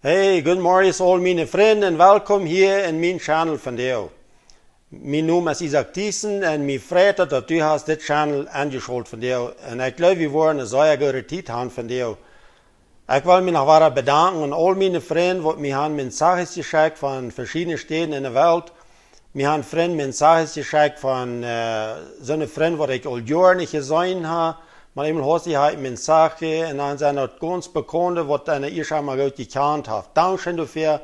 Hey, good morning all meine Freunde en welkom hier in mijn channel van jou. Mijn naam is Isaac Thiessen en mij freut het dat u hast dit channel angeschaut van jou. En ik geloof we worden een zeer goede tijd hebben van jou. Ik wil me nog weer bedanken aan al meine Freunde, die mij haben Mensages geschickt van verschiedene steden in de wereld. Wir haben Freunde Mensages geschickt von so einer Freund, die ich all Jahre nicht gesehen habe. Maar eenmaal had hij een mensage en dan zijn het ganz bekende wat hij eerst einmal goed gekannt hat. Dankeschön dafür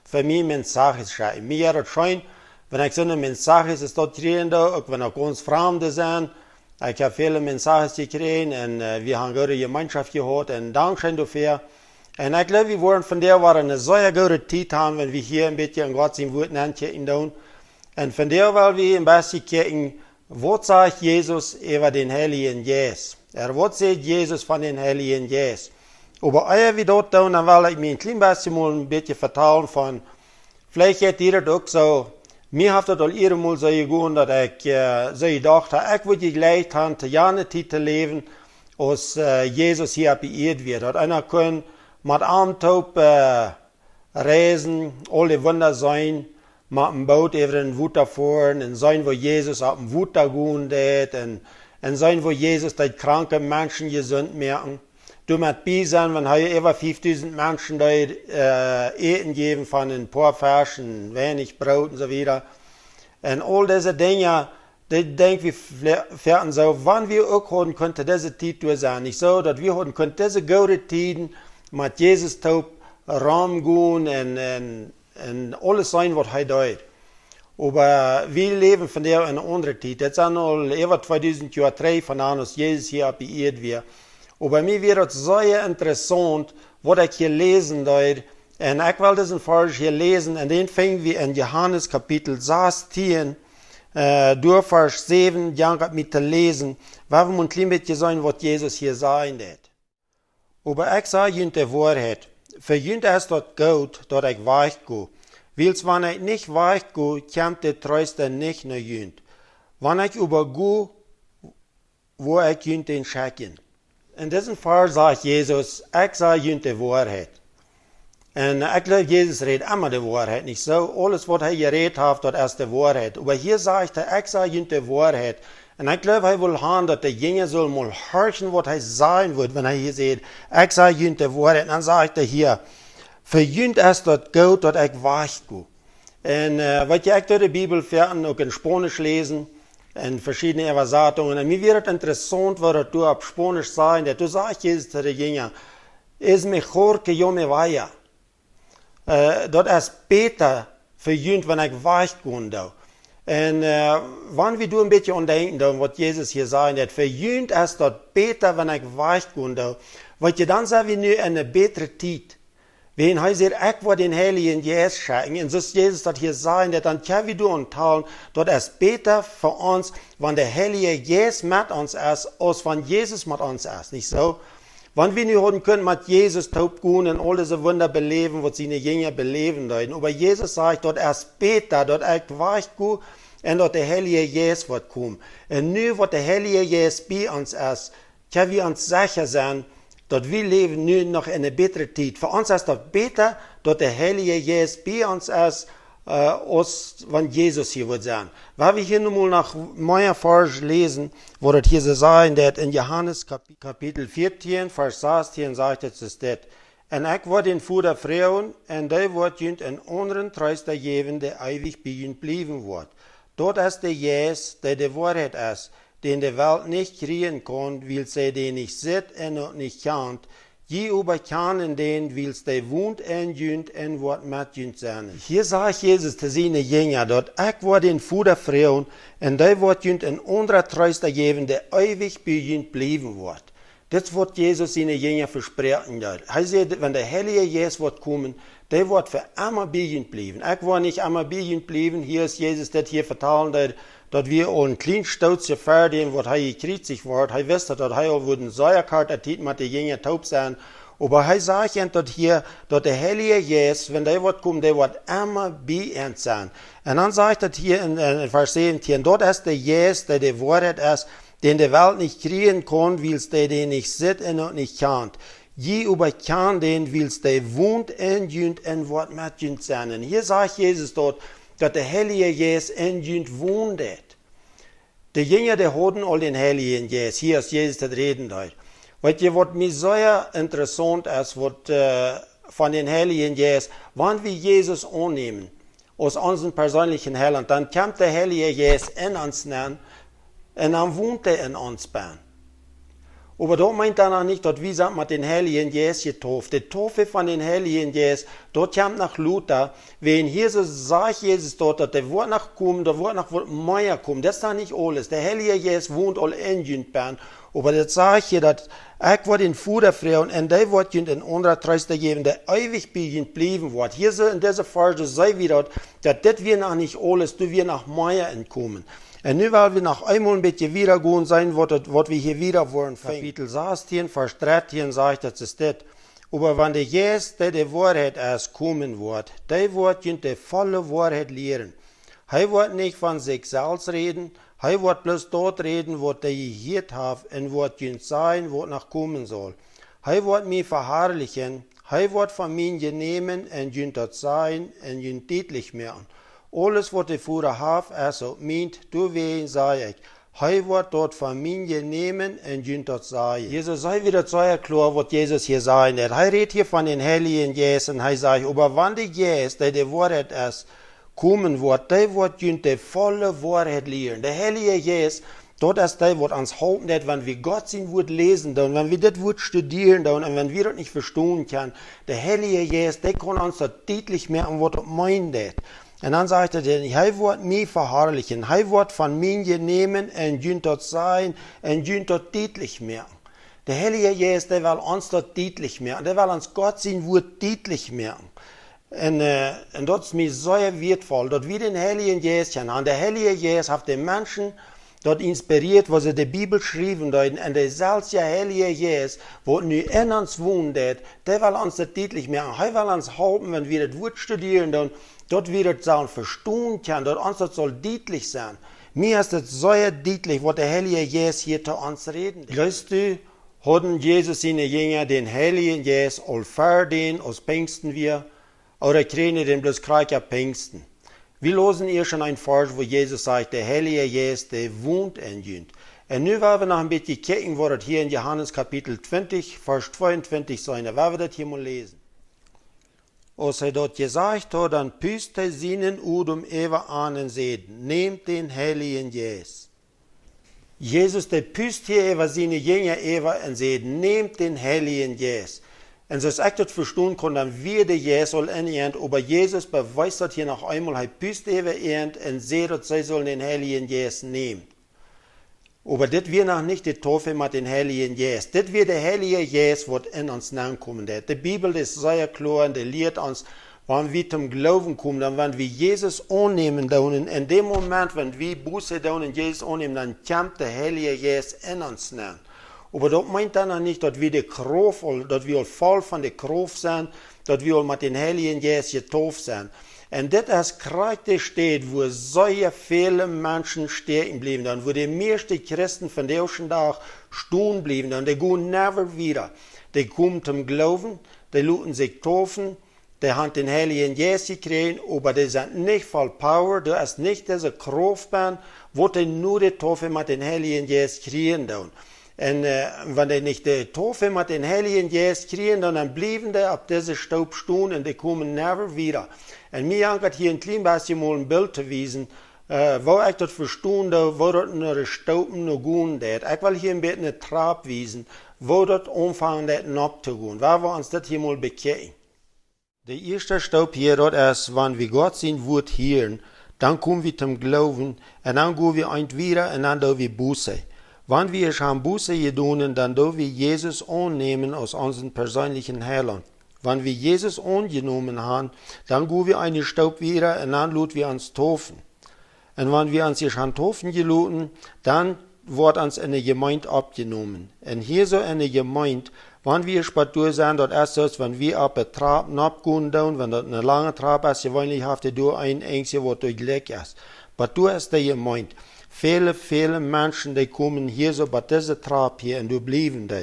für mich Mensages schreiben. Mir ist es schön, wenn ich so eine Mensages dort kriege, auch wenn auch ganz Fremde sind. Ich habe viele Mensages gekriegt und wir haben gute Gemeinschaft gehabt und Dankeschön dafür. Und ich glaube, wir wollen von der Woche eine sehr gute Zeit haben, wenn wir hier ein bisschen in Gott sein Wort tun. Und von der wollen wir ein bisschen gucken, was sagt Jesus über den Heiligen Jeist? Was sagt Jesus von den Heiligen Jeist? Aber ehe wir dort tun, dann will ich mir ein klein bisschen mal ein bisschen vertellen von, vielleicht hat ihr das auch so, mir hat das all ihre Mal so gegangen, dass ich so gedacht habe, ich würde gleich haben, zu jene Zeit zu leben, als Jesus hier beehrt wird. Dass einer kann mit Armtaub reisen, alle Wunder sein, mit dem Boot über den Wutter fahren, und sein, wo Jesus auf dem Wutter gehen wird, und sein, wo Jesus die kranken Menschen gesund merken. Du musst bei sein, wenn er über 5000 Menschen da Eten geben von ein paar Flaschen, wenig Brot und so weiter. Und all diese Dinge, die denken wir werden so, wann wir auch haben könnte diese Zeit durch sein. Nicht so, dass wir haben könnte diese gute Zeiten mit Jesus taub Raum gehen und alles sein, was er tut. Aber wir leben von der in einer anderen Zeit. Das sind noch über 2000 Jahre drei von an, als Jesus hier beehrt wird. Aber mir wird es sehr interessant, was ich hier lesen dort. Und ich will diesen Vers hier lesen, und den fangen wir in Johannes Kapitel 16, durch Vers 7, mit zu lesen, weil wir ein klein bisschen sagen, was Jesus hier sagen wird. Aber ich sage Ihnen die Wahrheit. Für Ihnen ist das gut, dass ich weggehe. Weil wenn ich nicht weggehe, kommt der Tröster nicht nach Ihnen. Wenn ich übergehe, wo ich Ihnen den schicken. In diesem Fall sagt Jesus, ich sage Ihnen die Wahrheit. Und ich glaube, Jesus redet immer die Wahrheit, nicht so? Alles, was er geredet hat, das ist die Wahrheit. Aber hier sagt er, ich sage Ihnen die Wahrheit. Und ich glaube, er will haben, dass die Jünger soll mal hören, was er sagen wird, wenn er hier sagt, ich sage Ihnen die Wahrheit. Und dann sagt er hier, für Ihnen ist das gut, dass ich weggehe. Und was ich durch die Bibel werden, auch in Spanisch lesen, in verschiedenen Übersetzungen. Und mir wird es interessant, was du auf Spanisch sagen, dass du sagst, Jesus zu den Jüngern, es mejor que yo me vaya. Das ist besser für Ihnen, wenn ich weggehe. Und wenn wir ein bisschen umdenken, was Jesus hier sagt, dass für Ihnen ist das besser, wenn ich weggehe. Weil dann sagen wir nur eine bessere Zeit. Wenn er sagt, ich will den Heiligen Jeist schenken, und so ist Jesus das hier sagen, dann können wir teilen, dass es besser für uns, wenn der Heilige Jeist mit uns ist, als wenn Jesus mit uns ist. Nicht so? Wenn wir nicht haben können, mit Jesus taub gehen und all diese Wunder beleben, was seine Jünger beleben sollten. Aber Jesus sagt, dass es besser, dass ich weggehe und dass der Heilige Jeist wird kommen. Und nur, was der Heilige Jeist bei uns ist, können wir uns sicher sein, dass wir leben nun noch in einer besseren Zeit. Für uns ist das besser, dass der Heilige Jeist bei uns ist, als wenn Jesus hier wird sein. Weil wir hier nun mal nach meiner Vers lesen, wo das hier so sagen, dass in Johannes Kapitel 14, Vers 16 sagt es das. Und ich werde den Vater freuen, und der wird ihnen einen anderen Tröster geben, der ewig bei ihnen bleiben wird. Dort ist der Jeist, der die Wahrheit ist, den die Welt nicht kriegen kann, weil sie den nicht sieht und nicht kennt. Je aber kennen den, weil sie wohnt in Jünd und wird mit Jünd sein. Hier sagt Jesus zu seinen Jüngern, dass ich werde den Vater freuen, und der wird Jünd einen anderen Tröster geben, der ewig bei Jünd bleiben wird. Das wird Jesus seinen Jüngern versprechen. Er sagt, wenn der Heilige Jeist wird kommen, der wird für immer bei Jünd bleiben. Ich will nicht immer bei Jünd bleiben. Hier ist Jesus das hier vertellen, dass wir einen kleinen Stolz gefährden, was er gekriegt wird. Er wusste, dass er eine Säuerkarte mit den Jüngern taub sein. Aber er sagt ihnen dort hier, dass der Heilige Jeist, wenn der wird kommen, der wird immer bei uns sein. Und dann sagt er hier in Vers 17, dort ist der Jeist, der die Wahrheit ist, den die Welt nicht kriegen kann, weil sie den nicht sieht und nicht kennt. Je überkan den, willst der wohnt in jünd en wat met jünd zijn. En hier sagt Jesus dort, dass der Heilige Jeist in jünd wohnt. Die Jünger, die hatten all den Heiligen Jeist. Hier ist Jesus das Reden dort. Weil je, was mir sehr interessant ist, von den Heiligen Jeist, wenn wir Jesus annehmen, aus unserem persönlichen Heiland, dann kommt der Heilige Jeist in uns nennen, und dann wohnt er in uns. Aber da meint er noch nicht, dass wir sind mit den Heiligen Jeist getauft. Die Taufe von den Heiligen Jeist, dort kommt nach Luther, wenn Jesus sagt, Jesus dort, dass der Wort nach kommt, der Wort nach mehr kommt. Das ist doch nicht alles. Der Heilige Jeist wohnt all in jünd. Aber das sage ich hier, dass ich war den Vater frei und der wird jünd in anderer Tröster geben, der ewig bei jünd bleiben wird. Hier so in dieser Verse sei wieder, dass das wir noch nicht alles, du wir nach mehr entkommen. Und nun, weil wir noch einmal ein bisschen wiedergehen sein, was wir hier wieder wollen. Kapitel 16, Vers 13 sagt, das ist das. Aber wenn der Jeist, der die Wahrheit erst kommen wird, der wird jünd die volle Wahrheit lehren. Er wird nicht von sich selbst reden, er wird bloß dort reden, was der gehört hat, und wird jünd sein, was noch kommen soll. Er wird mich verherrlichen, er wird von mir nehmen, und jünd dort sein, und jünd deutlich machen. Alles, was der Vater hat, also meint, du wen sei ich. Er wird dort von mir nehmen und jünd dort sein. Jesus sei wieder sehr klar, was Jesus hier sagen wird. Er redet hier von den Heiligen Jeist und er sagt, aber wenn der Jeist, der die Wahrheit ist, kommen wird, der wird jünd die volle Wahrheit lehren. Der Heilige Jeist, dort ist der, was uns halten wird, wenn wir Gott sein Wort lesen, und wenn wir das Wort studieren, und wenn wir das nicht verstehen können, der Heilige Jeist, der kann uns das deutlich merken, was er meint. Und dann sagt er, er wird mich verherrlichen, er wird von mir nehmen und jünd dort sein und jünd dort deutlich merken. Der Heilige Jeist, der will uns dort deutlich merken, der will uns Gott sein Wort deutlich merken. Und das ist mir sehr wertvoll, dass wir den Heiligen Jeist haben. Der Heilige Jeist hat den Menschen dort inspiriert, was sie die Bibel schrieben, und der selbst Heilige Jeist, wo nu in uns wohnt, der will uns das deutlich merken. Er will uns helfen, wenn wir das Wort studieren, dort wir das sollen verstehen können, dort uns das soll deutlich sein. Mir ist das sehr deutlich, was der Heilige Jeist hier zu uns reden. Weißt du, hatten Jesus seine Jünger den Heiligen Jeist all verdient, aus Pfingsten wir, oder kriegen den bloß Krieg ab Pfingsten? Wir losen hier schon ein Vers, wo Jesus sagt, der Heilige Jeist, der wohnt in jünd. Und nun wollen wir noch ein bisschen gucken, wo das hier in Johannes Kapitel 20, Vers 22 sein, da wollen wir das hier mal lesen. Als er dort gesagt hat, dann püst er seinen Udum ewa an und sagt, nehmt den Heiligen Jeist. Jesus, der püst hier ewa seine Jünger ewa und sagt, nehmt den Heiligen Jeist. Und so ich das verstehen kann, dann wird der Jeist soll in ihr, aber Jesus beweist das hier noch einmal, er püst ewa ihr und sagt, dass sie sollen den Heiligen Jeist nehmen. Aber das wird noch nicht die Taufe mit den Heiligen Jeist. Das wird der Heilige Jeist, was in uns nachkommen wird. Die Bibel ist sehr klar und die lehrt uns, wenn wir zum Glauben kommen, dann wenn wir Jesus annehmen, dann in dem Moment, wenn wir Buße tun und Jesus annehmen, dann kommt der Heilige Jeist in uns nach. Aber das meint dann auch nicht, dass wir die Kraft, dass wir voll von der Kraft sind, dass wir mit den Heiligen Jeist getauft sind. Und das ist gerade die Stadt, wo so viele Menschen stehen bleiben, dann, wo die meisten Christen von dem Tag stehen bleiben, dann, die gehen never wieder. Die kommen zum Glauben, die lassen sich taufen, die haben den Heiligen Jeist gekriegt, aber die sind nicht voll Power, da ist nicht diese Kraft, wo die nur die Taufe mit den Heiligen Jeist kriegen. Und wenn die nicht die Taufe mit den Heiligen Jeist kriegen, dann bleiben die auf diese Staub stehen und die kommen never wieder. Und mir hat hier ein klein bisschen mal ein Bild zu wiesen, wo ich das verstehen, wo das nur die Stauben noch gehen wird. Ich will hier ein bisschen eine Trab wiesen, wo das anfangen wird, abzugehen. Weil wir uns das hier mal bekennen. Der erste Staub hier, das ist, wenn wir Gott sein Wort hören, dann kommen wir zum Glauben, und dann gehen wir ein wieder, und dann tun wir Buße. Wenn wir schon Buße getan, dann tun wir Jesus annehmen aus unserem persönlichen Heiland. Wenn wir Jesus angenommen haben, dann gehen wir einen Staub wieder und dann lassen wir uns taufen. Und wenn wir uns hier schon taufen gelassen, dann wird uns in der Gemeinde abgenommen. Und hier so in der Gemeinde, wenn wir später sind, das ist so, wenn wir auf der Trappe abgehen, wenn das eine lange Trappe ist, gewöhnlich habt ihr da ein einziges, was durchgelegt ist. Aber ist der Gemeinde. Viele Menschen, die kommen hier so bei dieser Trappe hier und du bleiben da.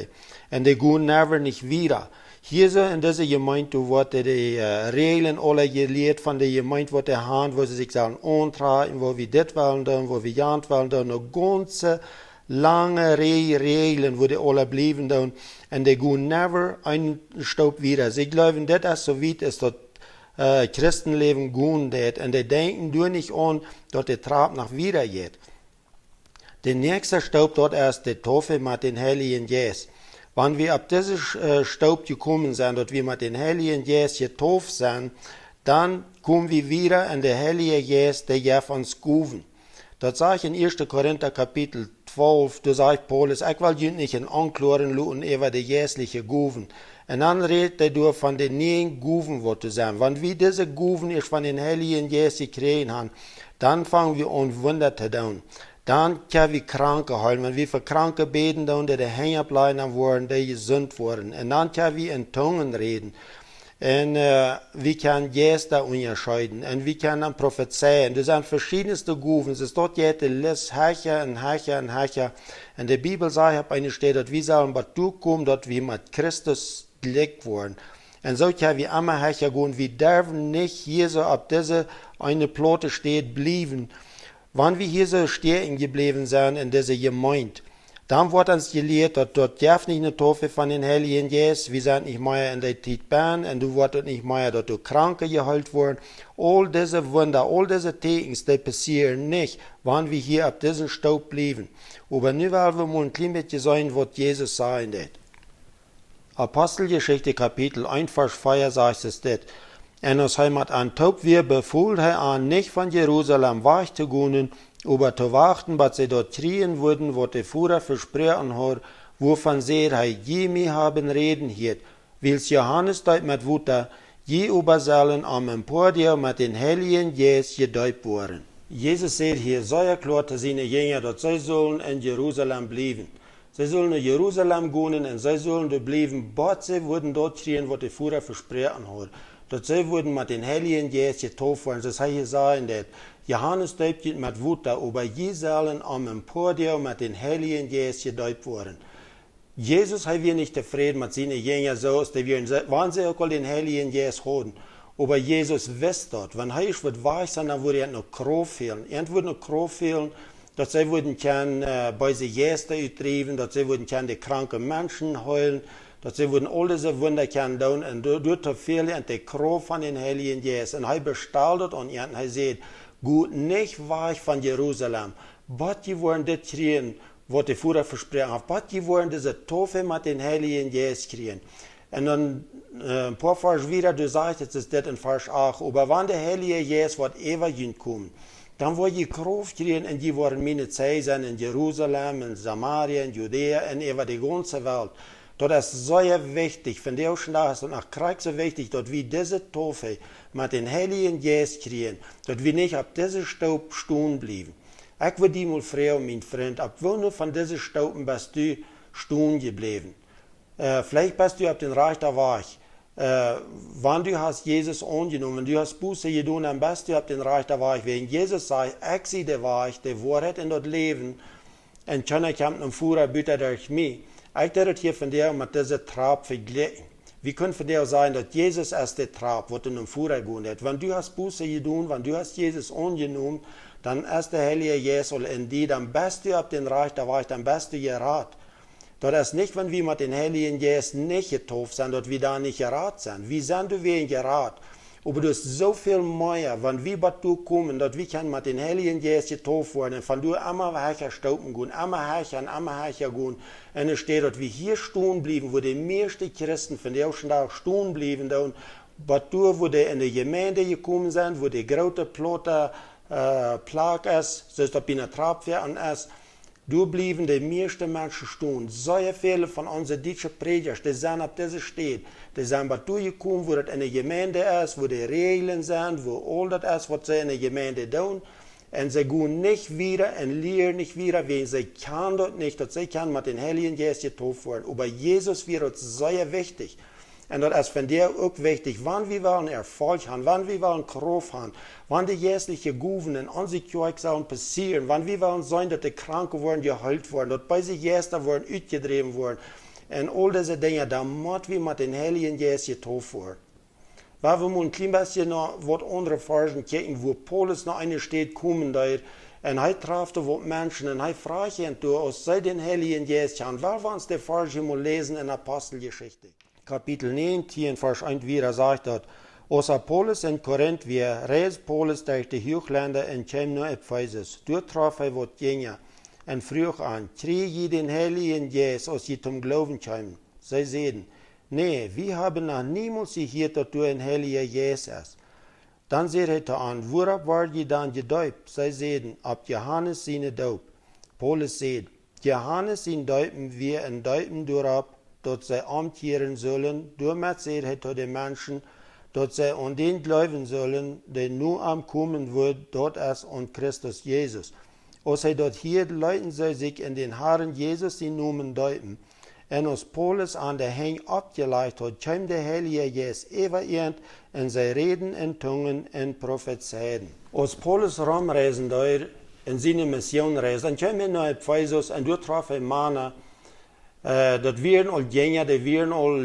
und die gehen never nicht wieder. Hier so in dieser Gemeinde wird die Regeln alle gelehrt von der Gemeinde, wo der Hand, wo sie sich sagen, antragen, wo wir das wollen, wo wir jant wollen, eine ganze lange Regeln, wo die alle blieben, und die gehen never einen Staub wieder. Sie glauben, das ist so weit ist, dass Christenleben gehen geht, und die denken nur nicht an, dass der Trab nach wieder geht. Der nächste Staub dort ist der Taufe mit den Heiligen Jeist. Wenn wir ab diesem Staub gekommen sind, dass wir mit den Heiligen Jeist getauft sind, dann kommen wir wieder in der Heilige Jeist, der gibt uns Guven. Das sage ich in 1. Korinther Kapitel 12, da sagt Paulus, ich will nicht in Ankloren luten über die jährliche Guven. Und dann redet er von den neuen Guven, was zu sein. Wenn wir diese Guven erst von den Heiligen Jeist gekriegt haben, dann fangen wir an Wunder zu tun. Dann können wir Kranke heilen. Wenn wir für Kranke beten, dann die hängen bleiben worden, die gesund wurden. Und dann können wir in Zungen reden. Und wir können Geister unterscheiden. Und wir können dann prophezeien. Das sind verschiedenste Guven. Es ist dort jede List, Heilja und Heilja und Heilja. Und die Bibel sagt, auf eine Stelle, dass wir sollen bei du kommen, dass wir mit Christus gelegt wurden. Und so können wir immer Heilja gehen. Wir dürfen nicht hier so ab diese eine Plote steht blieben. Wenn wir hier so stehen geblieben sind in dieser Gemeinde, dann wird uns gelehrt, dass dort darf nicht eine Taufe von den Heiligen Jeist, wir sind nicht mehr in der Zeit bin, und du wirst nicht mehr, dass du Kranke geheilt wurden. All diese Wunder, all diese Tekens, die passieren nicht, wenn wir hier ab diesem Staub blieben. Aber nu wollen wir mal ein klein bisschen sagen, was Jesus sagen wird. Apostelgeschichte Kapitel 1, Vers 4 sagt es das. En als hij met aan Taub weer bevoel hij aan nicht von Jerusalem weg zu gehen, aber zu warten, bis sie dort kriegen würden, wo der Führer versprochen hat, wovon sie je mir haben reden hielt, wils Johannes dort mit Wutter, je übersallen am Emporium mit den Heiligen Jeist gedäupt worden. Jesus sagt hier sehr klar zu seinen Jüngern, dass sie sollen in Jerusalem bleiben. Sie sollen in Jerusalem gehen und sie sollen dort bleiben, bis sie würden dort kriegen, wo der Führer versprochen hat. Dass sie wurden mit den Heiligen Jeist getauft worden. Das heißt, sagen, dass Johannes däupt mit Wutter, aber je sollen am Emporium mit den Heiligen Jeist gedäupt worden. Jesus hat wir nicht zufrieden mit seinen Jüngern so, dass wenn sie auch den Heiligen Jeist hatten. Aber Jesus wusste dort, wenn er wird weich sein, dann würde er noch Kraft fehlen. Er würde noch Kraft fehlen, dass sie würden bei sich Geister uttrieben, dass sie würden die kranken Menschen heilen, dass sie würden all diese Wunder können tun, und durch zu viel an der Kraft von den Heiligen Jeist. Und er bestellt und er sagt, gut nicht weich von Jerusalem, aber die wollen das kriegen, was die Führer versprochen haben, aber die wollen diese Taufe mit den Heiligen Jeist kriegen. Und dann ein paar Vers wieder, du sagst, es ist das in Vers 8, aber wenn der Heilige Jeist wird ewig kommen, dann wollen die Kraft kriegen, und die wollen meine Zeit sein in Jerusalem, in Samaria, in Judäa, und über die ganze Welt. Das ist sehr wichtig, von der Tag ist es nach Krieg so wichtig, dass wir diese Taufe mit den Heiligen Jeist kriegen, dass wir nicht auf diesem Staub stehen bleiben. Ich würde dich mal fragen, mein Freund, ab wann von diesen Stauben bist du stehen geblieben? Vielleicht bist du auf den rechten Weg. Wenn du hast Jesus angenommen, du hast Buße getan, dann bist du auf den rechten Weg. Wegen Jesus sagt, ich sehe den Weg, die Wahrheit in das Leben, und keiner kommt einem Führer bitte durch mich. Ich würde hier von dir mit diesem Trab vergleichen. Wir können von dir sagen, dass Jesus ist der Trab, was in einem Führer gehen hat. Wenn du hast Buße getan, wenn du hast Jesus angenommen, dann ist der Heilige Jesus in dir, dann bist du auf den rechten Weg, dann bist du gerat. Das ist nicht, wenn wir mit den Heiligen Jesus nicht getauft sind, dass wir da nicht gerat sind. Wir sind wegen gerat. Aber du hast so viel mehr, wenn wir bei dir kommen, dass wir mit den Heiligen Jesus getauft werden, von du immer weiter stauben gehen, immer weiter gehen. Und es steht, dass wir hier stehen bleiben, wo die meisten Christen von der ersten Tag stehen bleiben, bei dir, wo die in die Gemeinde gekommen sind, wo die große Plotte Plag ist, so dass bei einer Trabwehren ist, du bleiben die meisten Menschen stehen. Sehr viele von unseren deutschen Predigern, die sind auf dieser Stadt, die sind bei dir gekommen, wo das in der Gemeinde ist, wo die Regeln sind, wo all das ist, was sie in der Gemeinde tun. Und sie gehen nicht wieder und lehren nicht wieder, weil sie kann dort nicht, dass sie kann mit den Heiligen Geist getauft werden. Aber Jesus wird uns sehr wichtig. Und das ist von dir auch wichtig, wann wir wollen Erfolg haben, wann wir wollen Kraft haben, wann die jährlichen Guven in unsere Kirche sollen passieren, wann wir wollen sein, dass die Kranken werden geheilt werden, dass bei sich Geister werden ausgetrieben werden. En al deze dingen, dan moeten we met den Heiligen Geest getauft worden. Waar we een klein beetje naar wat andere Versen kijken, wo Paulus naar eine steht komen daar, en hij trafte wat mensen, en hij vraagt hen toe, als zij den Heiligen Geest gaan, waar we ons de Verse moeten lezen in Apostelgeschichte. Kapitel 19, Vers 1 wieder sagt dat, als Apollos in Korinth weer, reist Paulus durch die Hochländer en kwam naar Ephesus. Dort traf hij wat Jünger en vroeg aan, kreeg je den Heiligen Geest, als je zum Glauben kwam? Zij zeiden, nee, wir haben noch niemals gehört, dass du ein Heiliger Geist ist. Dann sagt er an, worauf wart ihr dann gedäupt? Zij zeiden, ab Johannes seine Doop. Paulus sagt, Johannes ihn däupen wir en däupen durab, dat zij omkeren zullen, doormet zei hij tot de mensen, dat zij aan den geloven zullen, die nu aankomen wordt, dat is aan Christus Jezus. Als hij dat hier leuten zij zich in den Herren Jezus in noemen däupen, en als Paulus aan de heng opgelegd had, kwam de Heilige Geest overeind en zij reden in tongen en profetzeiden. Als Paulus rondreisen daar in zijn missionreis, dan kwam hij naar Ephesus en daar traf hij mannen. Dat waren al Jünger, die waren al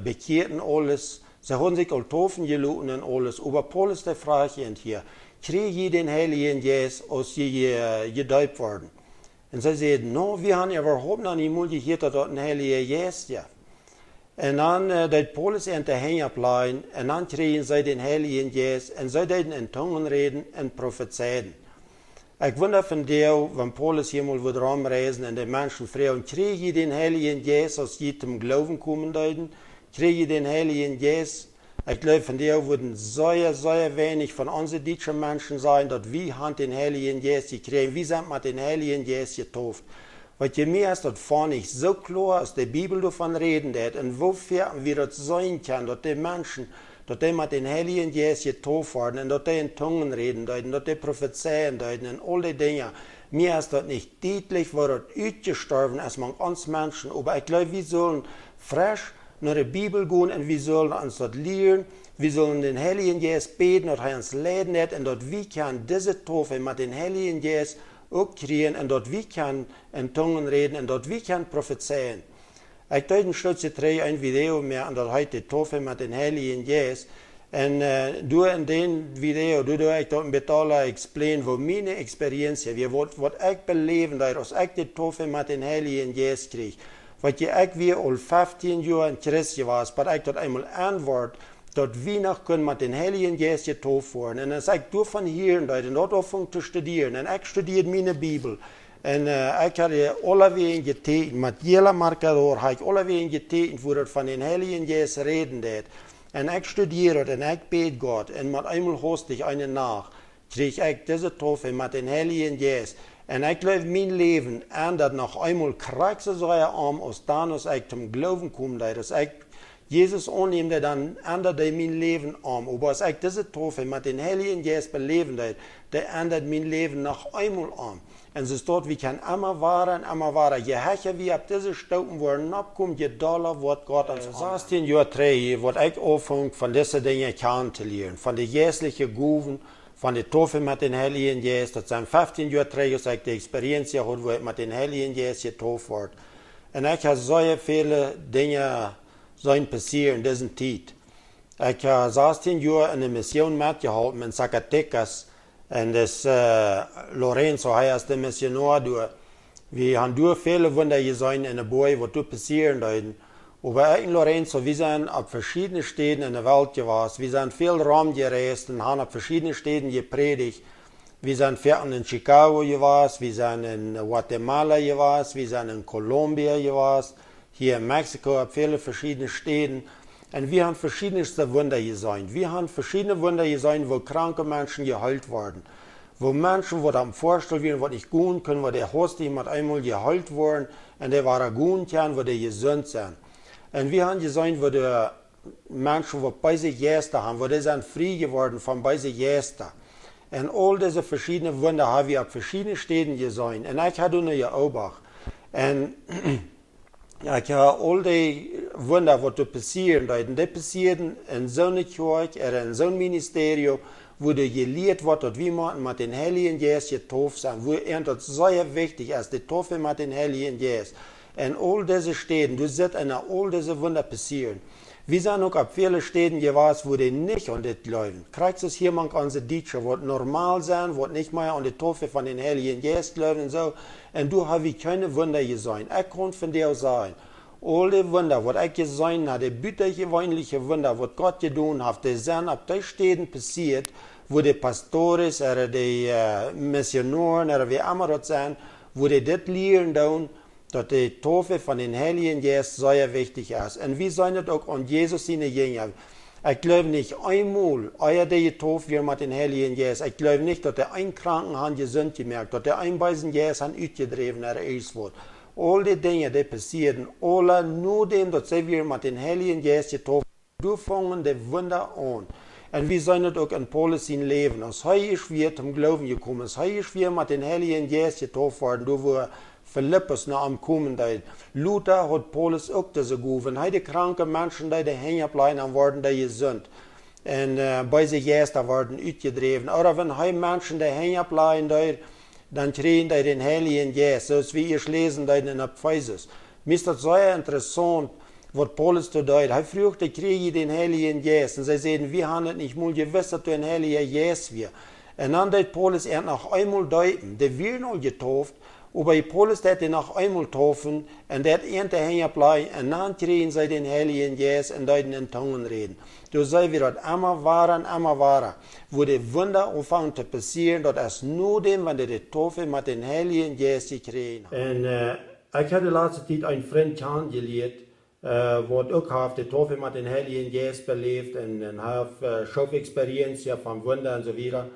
bekeerd en alles. Ze hadden zich al taufen gelaten en alles. Aber Paulus, der fragt ihn hier, kreeg je den Heiligen Geist, als je gedäupt worden? En zij zeiden, no, wir haben überhaupt noch nicht mal gehört, dass das ein Heiliger Geist ist. En dan deed Paulus in de hengaplein, en dan kregen zij den Heiligen Geist, en zij deden in tongen reden en profetzeiden. Ik wonder van jou, wenn Paulus hier wird rumreisen und die Menschen fragen, krieg je den Heiligen Geist, als je zum Glauben kommen deuten? Krieg je den Heiligen Geist? Ich glaube, von dir würden sehr wenig von unseren deutschen Menschen sein, dass wir haben den Heiligen Geist gekriegt. Wir sind mit den Heiligen Geist getauft. Weil je mehr ist das vor nicht so klar, als die Bibel davon reden hat, und wofür wir das sein können, dass die Menschen, dass die mit den Heiligen Geist getauft werden, und dass die in Zungen reden deuten, dass die prophezeien deuten, und all die Dinge. Mir ist das nicht deutlich, wo das ausgestorben ist, man uns Menschen. Aber ich glaube, wir sollen frisch naar de Bibel gehen und wir sollen uns das lernen. Wir sollen den Heiligen Geist beten, dass er uns leiden hat und dass wir können diese Taufe mit den Heiligen Geist auch kriegen und dass wir können in Zungen reden und dass wir können prophezeien. Ich deute stutze drei ein Video mehr an das heute Taufe mit den Heiligen Geist. Und du in dem Video, du ich dort mit alle explain, wo meine Experienz ist, was ich beleben, dass ich die Taufe mit den Heiligen Geist kriege. Weil ich wie al 15 Jahre in Christen war, aber ich dort einmal antwort, dass wir noch können mit den Heiligen Geist getauft werden. Und als ich davon hören, und dort anfangen zu studieren, und ich studiere meine Bibel, und ich habe alle Wegen getätigt, mit jeder Markador habe ich alle Wegen getätigt, wo das von den Heiligen Geist reden wird. Und ich studiere und ich bete Gott, und mit einmal hoste ich einen nach, kriege ich diese Taufe mit den Heiligen Geist. Und ich glaube, mein Leben ändert noch einmal kraxer so arm, als dann, als ich zum Glauben komme, dass ich Jesus annehme, dann ändert mein Leben arm. Aber als ich diese Taufe mit den Heiligen Geist beleben, der ändert mein Leben noch einmal arm. Und es ist dort, wir können immer wahren. Je höher wir ab diese Stufen worden abkommen, je doller wird Gott uns annehmen. 16 Jahre drei, wird ich anfangen, von diesen Dingen kennenzulernen, von den geistlichen Gaben, von der Taufe mit den Heiligen Geist. Das sind 15 Jahre drei, als ich die Experienz habe, wo ich mit den Heiligen Geist getauft wurde. Und ich habe so viele Dinge passiert in dieser Zeit. Ich habe 16 Jahre in der Mission mitgeholfen in Zacatecas. Und das Lorenzo, er ist der Missionar. Wir haben durch viele Wunder gesehen in der Boy, was dort passieren dort. Aber ich und Lorenzo, wir sind auf verschiedenen Städten in der Welt gewesen. Wir sind viel Raum gereist und haben auf verschiedenen Städten gepredigt. Wir sind in Chicago gewesen, wir sind in Guatemala gewesen, wir sind in Kolumbien gewesen, hier in Mexiko, auf viele verschiedene Städten. Und wir haben verschiedenste Wunder gesehen. Wir haben verschiedene Wunder gesehen, wo kranke Menschen geheilt wurden. Wo Menschen, die am Vorstell waren, was nicht gut können, wo der Host jemand einmal geheilt wurden, und der war gut können, wo die gesund sind. Und wir haben gesehen, wo die Menschen, die bei sich Gäste haben, wo die sind frei geworden von bei sich Gäste. Und all diese verschiedenen Wunder haben wir auf verschiedenen Städten gesehen. Und ich habe nur beobachtet. Und ich habe all die Wunder, die passieren, die passieren in so einer Kirche oder in so einem Ministerium, wo gelehrt wird, dass wir mit den Heiligen Geist getauft sind, wo das sehr wichtig ist, die Taufe mit den Heiligen Geist. in all diese Städten, du siehst in all diese Wunder passieren. Wir sind auch auf viele Städten gewesen, wo die nicht an das glauben. Kriegst du jemand an die Deutsche, wo normal sein, wo nicht mehr an die Taufe von den Heiligen Jeist glauben und so. Und du hast keine Wunder gesehen. Ich kann von dir sagen, all die Wunder, was ich gesehen habe, die büttergewöhnliche Wunder, was Gott getan hat, die sind auf den Städten passiert, wo die Pastores oder die Missionaren oder wie immer das sind, wo die das lehren tun, dass die Taufe von den Heiligen Geist sehr wichtig ist. Und wir sollen das auch an Jesus seine Jünger. Ich glaube nicht einmal, euer der getauft wird mit den Heiligen Geist. Ich glaube nicht, dass der ein Kranken hat gesund gemerkt, dass der ein Beisen Geist hat ausgedreven oder ist wird. All die Dinge, die passieren, alle nur dem, dass sie wir mit den Heiligen Geist getauft werden. Du fangen die Wunder an. Und wir sollen das auch in Paulus sein Leben. Als ist wir zum Glauben gekommen, als ist wir mit den Heiligen Geist getauft worden, du wo Philippus nach am Kommen da. Luther hat Paulus auch das gegeben. Wenn die kranken Menschen da hängen bleiben, dann werden die gesund. Und bei sich Geister werden ausgedreven. Oder wenn die Menschen da hängen bleiben, dann kriegen die den Heiligen Geist. So wie ihr lesen da in Ephesus. Mir ist das sehr interessant, was Paulus da deut. Er fragt, ich kriege den Heiligen Geist. Und sie sagen, wir haben es nicht mal gewiss, dass du ein Heiliger Geist wirst. Und dann deut Paulus noch einmal deuten, der wird noch getauft, aber Paulus hat ihn noch einmal taufen und der hat hängen bleiben und dann kriegen sie den Heiligen Geist und deuten in Tongen reden. Du sei wie das immer wahr, wo die Wunder anfangen zu passieren, das ist nur dem, wenn die Taufe mit den Heiligen Geist gekriegt haben. Und ich hatte letzte Zeit einen Freund kennengelernt, der auch hat die Taufe mit den Heiligen Geist belebt und hat Schöpfexperienz von Wunder und so weiter.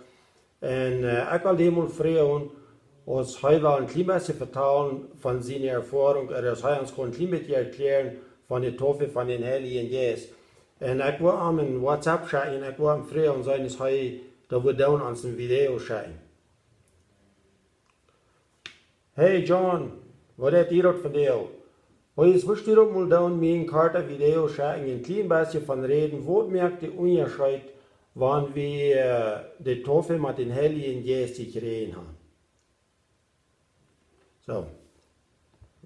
Und ich wollte ihm fragen, als Heilja ein bisschen vertrauen von seiner Erfahrung, oder als Heilja uns ein bisschen erklären von der Taufe von den Heiligen Geist. Und ich war am in WhatsApp schicken, ich war am Freitag und sagen, dass da wird down uns ein Video schicken. Hey John, was habt ihr dort von dir? Heute wirst du doch mal down mir ein Karte Video schicken, ein klein bisschen von reden, wo merkt der Unterschied, wann wir die Taufe mit den Heiligen Geist gekriegt haben. So,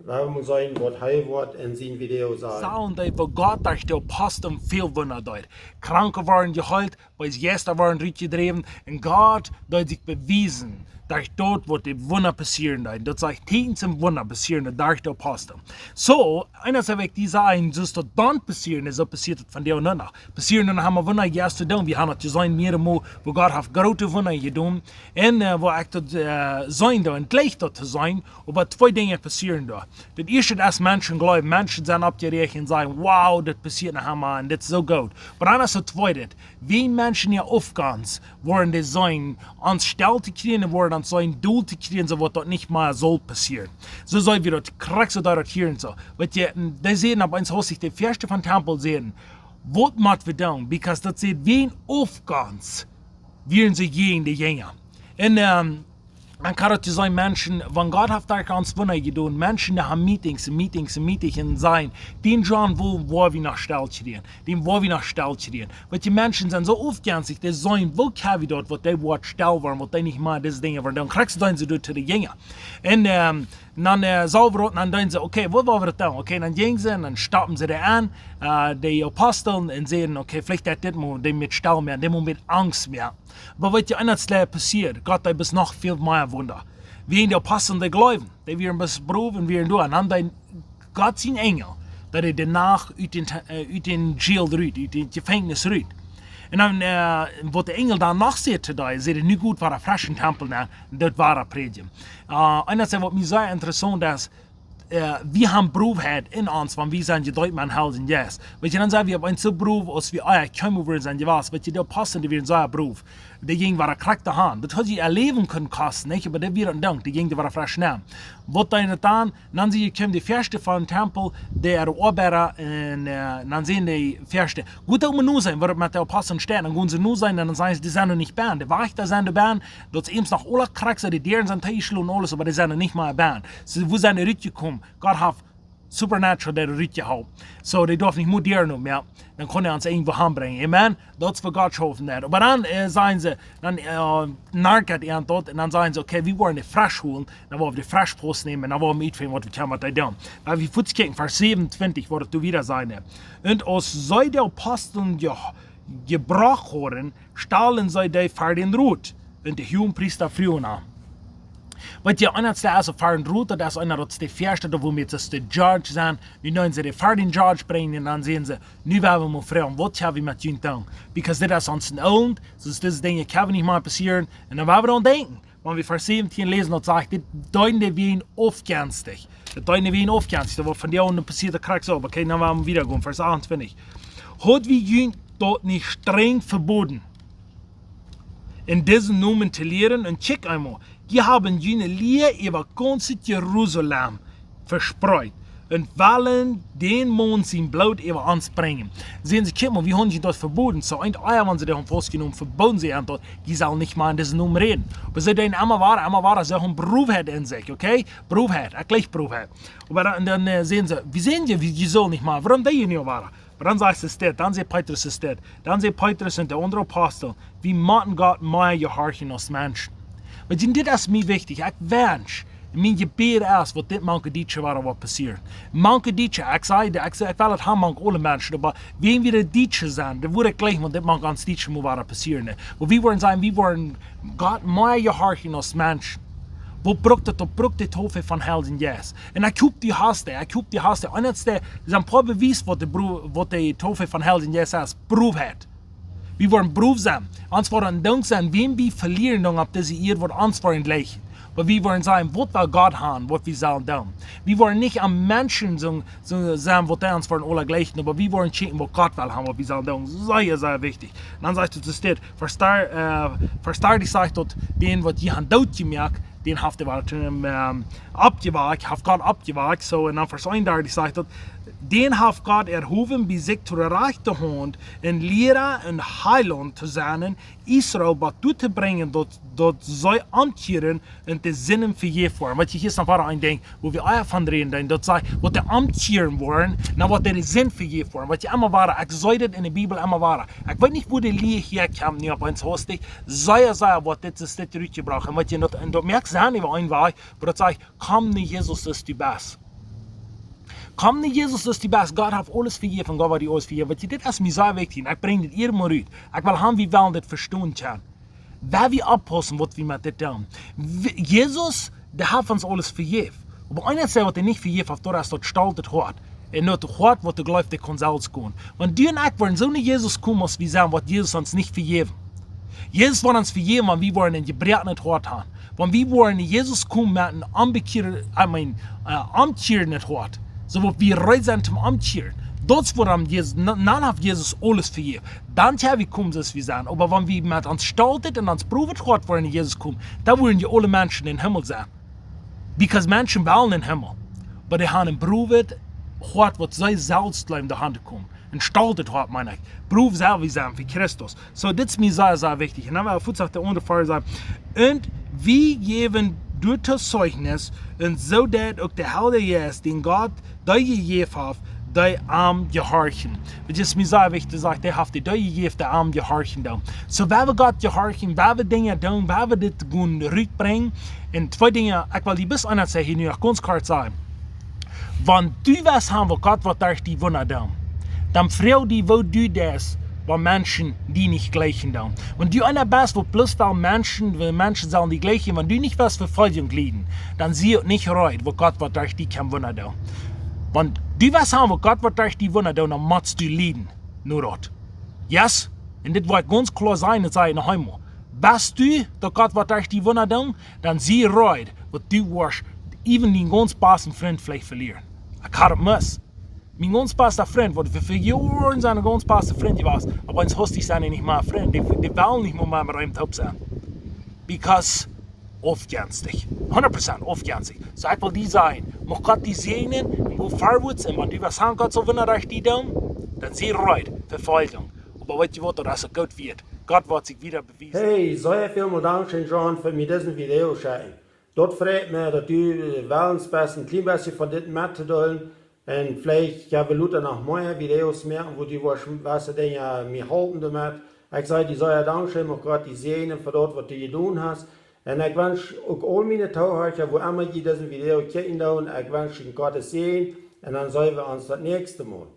laten wir sehen, was Heilwort in seinem Video sagt. Sound wo Gott durch die Aposteln viel Wunder dort. Kranke waren geheilt, bei Gäste waren durchgedreven und Gott hat sich bewiesen. Durch dort, wo die Wunder passieren, das sagt Tien zum Wunder passieren, durch die Apostel. So, einerseits die sagen, dass das dann passieren ist, so passiert es von der und danach. Passieren dann haben wir Wunder erst getan, wir haben es gesehen, mehrere wo Gott hat große Wunder getan, und wo ich das sein da, und gleich dort zu sein, aber zwei Dinge passieren da. Das erste ist, Menschen glauben, Menschen sind abgerechnet und sagen, wow, das passiert nach Hammer, und das ist so gut. Aber dann ist das zweite, wie Menschen ja aufgehens, wollen die sein, ans Stell zu kriegen, wollen an so ein Doel zu kriegen, so was dort nicht mal soll passieren. So soll wir dort kriegst du dort hier und so. Weil die sehen, ab eins Haus sich die Fürste von Tempel sehen, was macht wir tun? Because das sieht, wen aufgehens, werden sie gegen die Jünger. Und dann kann es sein, Menschen, wenn Gott hat da ganz Wunder getan, Menschen, die haben Meetings sein, den John wo wir nach Stell kriegen, den wo wir nach Stell kriegen. Weil die Menschen sind so aufgehensig, die sagen, wo kann wir dort, wo die Wort Stell waren, wo die nicht mal diese Dinge waren, dann kriegst du dann sie dort zu den Jünger. Und dann sauber und dann denken sie, okay, wo wollen wir das tun? Okay, dann gehen sie und dann stoppen sie da an, die Aposteln, und sehen, okay, vielleicht hat das mit Stell mehr, das mit Angst mehr. Aber was ja anders passiert, Gott hat bis noch viel mehr Wunder. Wir in die Aposteln, die glauben, die werden bis berufen, wir durch, und dann Gott sein Engel, dass er danach aus den Jail rührt, aus dem Gefängnis rührt. Und dann, was der Engel dann nachsieht, da ist nicht gut, war ein frischen Tempel, dort war ein Predigen. Einerseits, was mir sehr interessant ist, wir haben Beruf in uns, wenn wir sind, die Leute man halten, yes. Weil dann sagen wir, wenn so Beruf, als wir kommen würden, sind, was, weil die passen, die werden so ein Beruf. Die ging war eine krackte Hand. Das hat sie ihr Leben können kosten, nicht? Aber das wird ein Dank, die ging, die war frisch nehmen. Was dann sie kommen die Fürste von dem Tempel, der Arbeiter, und dann sehen die Fürste. Gut, um nur sein, wird mit der Apostel stehen, dann gehen sie nur sein, dann sagen sie, die sind noch nicht Band. Die Wächter sind die Band, dort ist eben noch alle Kraxer, die deren sind Teichel und alles, aber die sind noch nicht mal Band. So, wo sind die gekommen? Gott hat supernatural der Rütje hau. So, die darf nicht modern mehr. Dann kann er uns irgendwo hinbringen. Amen? Das ist für Gott schaffen. Aber dann sagen sie, dann narkert er dort und dann sagen sie, okay, wir wollen die Frisch holen, dann wollen wir die Frischpost nehmen, dann wollen wir mitfinden, was wir können mit dem. Weil wir futz kicken, Vers 27 wird du wieder sein. Und aus sei der Aposteln gebracht worden, stahlen sei die für den Rut. Und die Hohenpriester frühen an. Wat je anders der also fahren Route, das einer das der Fährste, da wo wir jetzt der Judge sind, nu neuen sie den fahren Judge bringen und dann sehen sie, nu werden wir fragen, was haben wir mit ihnen tun? Because das ist uns ein Old, sonst das Dinge kann nicht mal passieren und dann werden wir dann denken, wenn wir Vers 17 lesen und sagen, das deine wie ein aufgänstig, das deine wie ein aufgänstig, das wird von dir unten passiert, der Krieg so, okay, dann werden wir wieder gehen, Vers 28. Hat wir ihnen dort nicht streng verboten, in diesen Namen zu lehren und check einmal, die haben jene Lehre über ganz Jerusalem verspreut und wollen den Mond sein Blut über uns bringen. Sehen Sie, guck mal, wie haben sie das verboten? So ein Eier, wenn sie das festgenommen verboten sie haben, die sollen nicht mal in diesen Namen reden. Aber sie denken, immer war, sie haben Berufheit in sich, okay? Berufheit, gleich Berufheit. Aber dann sehen sie, wie sollen nicht mal, warum die nicht waren? Aber dann sagt es das, dann sagt Petrus es das, dann sagt Petrus und der andere Apostel, wie machen Gott mehr gehorchen als Menschen. Maar dit is mij wichtig. Ik wens, mijn gebed is wat dit manke dietje waar wat passiert. Manke dietje, ik wil het gaan manke alle mensen, maar wie wir de dietje zijn, dan wordt gleich, want dit manke ans dietje moet waar passieren. Maar wie worden Gott meer gehorchen als mensen. Wo brukt het hoofd van Heilja Jeist. En ik hoop die haste. En het is een paar bewijs wat de hoofd van Heilja Jeist is, proef het. Wir wollen Beruf sein. Uns wollen Dank sein, wem wir verlieren dann ab diese Ehe, wird uns wollen gleichen. Aber wir wollen sagen, was will Gott haben, was wir sollen tun. Wir wollen nicht am Menschen sagen, was der uns wollen alle gleichen, aber wir wollen checken, was Gott will haben, was wir sollen tun. Sehr, sehr wichtig. Und dann sagt es das, verstar die sagt dort, den, was die haben dort gemerkt, den haft er abgewagt, haft Gott abgewagt, so, und dann Vers 31 sagt dort, den haft Gott erhoben, bis sich zu erreichten Hand, in Lehrer und Heiland zu sein, Israel dazu zu bringen, dort soll amtieren und die Sinnen für je vor. Was ich hier noch ein Ding, wo wir auch von reden, dort sei, was die amtieren wollen, na was der Sinn für je vor. Was ich immer war, ich soll das in der Bibel immer war. Ich weiß nicht, wo die Lehre hier kam, nicht auf uns hostig, sei, was das ist, das zurückgebracht. Und was ich noch, und du merkst, ich war ein Weg, wo das sagt, komm nicht, Jesus ist die Beste. Komm nicht, Jesus ist die Beste. Gott hat alles vergeben, Gott hat die alles vergeben. Das ist mir sehr wichtig. Ich bringe das immer raus. Ich will haben, wie wir das verstehen können. Wer wir abpassen, was wir mit das tun. Jesus, der hat uns alles vergeben. Aber einer sagt, was er nicht vergeben hat, das dort gestaltet hat. Und nicht hat, was er glaubt, der kann selbst gehen. Wenn du und ich wollen so nicht Jesus kommen, als wir sagen, was Jesus uns nicht vergeben. Jesus wird uns vergeben, wenn wir wollen ein gebrechetes Hart haben. Wenn wir wollen Jesus kommen mit einem amtierenden Hart. So wat wir reisen zum Amtieren. Das wird Jesus, dann hat Jesus alles vergeben. Dann wie kommen es wir sein. Aber wenn wir mit uns stoltet und uns probiert hat, wollen Jesus kommen, dann wollen die alle Menschen in den Himmel sein. Because Menschen wollen in den Himmel. Aber die haben probiert, was sie selbst in der Hand kommen. Und stoltet hat, meine ich. Beruf selber sein für Christus. So, das ist mir sehr, sehr wichtig. Und dann will ich der andere Fall sagen. Und wir geben durch das Zeugnis, und so dass auch der Heilja Jeist, den Gott dir gegeben hat, die Arm gehorchen. Das ist mir sehr wichtig, dass der hat dir gegeben, die Arm gehorchen. So, wenn wir Gott gehorchen, wenn wir Dinge tun, wenn wir das rückbringen, und zwei Dinge, ich will die bis einer sagen, hier ganz kurz sagen. Wenn du was haben, wo Gott wird durch die Wunder tun, dann freu die, wo du das, wo Menschen die nicht gleichen tun. Wenn du einer bist, wo bloß weil Menschen sollen die gleichen, wenn du nicht was Verfolgung leiden, dann sieh nicht reut, wo Gott wird durch die kein Wunder tun. Wenn du was haben, wo Gott wird durch die Wunder tun, dann musst du leiden. Nur dort. Yes? Und das wird ganz klar sein, das sage ich noch einmal. Bist du, dass Gott wird durch die Wunder tun, dann sieh reut, wo du wirst, even den ganz besten Freund vielleicht verlieren. Ich kann das. Mein ganz bester Freund, der für Jahre sein ganz bester Freund war, aber ins Hostig sein nicht mehr Freund, die wollen nicht mehr mit einem Top sein. Because aufgänstig. 100% aufgänstig. So ich will die sein. Mag Gott die segnen und go vorwärts und wenn die was haben, Gott so wenn durch die tun, dann sie reut, Verfolgung. Aber weißt du was, dass es gut wird. Gott wird sich wieder beweisen. Hey, sehr vielen Dank, John, für mir diesen Video schicken. Dort freut mich, dass du Wellensbesten, ein klein bisschen von dem mitteilen. En vielleicht hebben we Luther nog meer Videos mehr, wo die was ze dingen mir halten damit. Ich sage, die soll ja danken, auch Gott die segnen für das, was du getan hast. Und ich wünsche auch all meine Tauhörcher, wo immer die diesen Video kicken, ich wünsche Ihnen Gottes Segen. Und dann sehen wir uns das nächste Mal.